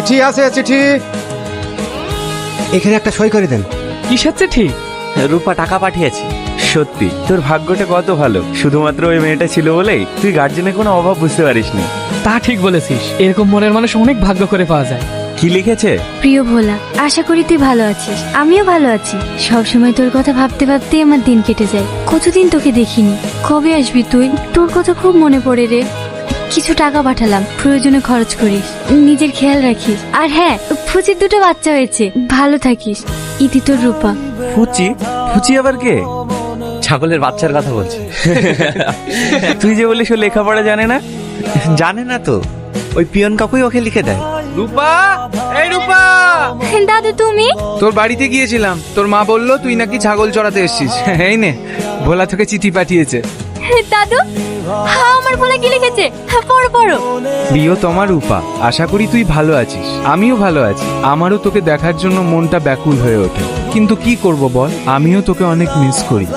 চিঠি আছে, চিঠি। এখানে একটা সই করে দেন। কিসের চিঠি? রূপা টাকা পাঠিয়েছি। সত্যি তোর ভাগ্যটা কত ভালো, শুধুমাত্র ওই মেয়েটা ছিল বলেই তুই গার্জেনের কোনো অভাব বুঝতে পারিসনি। তা ঠিক বলেছিস, এরকম মনের মানুষ অনেক ভাগ্য করে পাওয়া যায়। কি লিখেছে? প্রিয় ভোলা, আশা করি তুই ভালো আছিস। আমিও ভালো আছি। সবসময় তোর কথা ভাবতে ভাবতে আমার দিন কেটে যায়। কতদিন তোকে দেখিনি। কবে আসবি তুই? তোর কথা খুব মনে পড়ে রে। কিছু টাকা পাঠালাম, প্রয়োজনে খরচ করিস। নিজের খেয়াল রাখিস। আর হ্যাঁ, ফুচির দুটো বাচ্চা হয়েছে। ভালো থাকিস। ইতি তোর রূপা। ফুচি? ফুচি আবার কে? ছাগলের বাচ্চার কথা বলছে। তুই যে বলিস ও লেখাপড়া জানে না। জানে না তো, ওই পিয়ন কাকুই ওকে লিখে দেয়। রূপা, এই রূপা, দাদু তুমি? তোর বাড়িতে গিয়েছিলাম, তোর মা বললো তুই নাকি ছাগল চড়াতে এসেছিস। এই নে, ভোলা তোকে চিঠি পাঠিয়েছে। দাদু, আমার ভোলা কি লিখেছে? পড়ো পড়ো। প্রিয় তোমার রূপা, আশা করি তুই ভালো আছিস। আমিও ভালো আছি। আমারও তোকে দেখার জন্য মনটা ব্যাকুল হয়ে ওঠে, কিন্তু কি করব বল, আমিও তোকে অনেক মিস করি।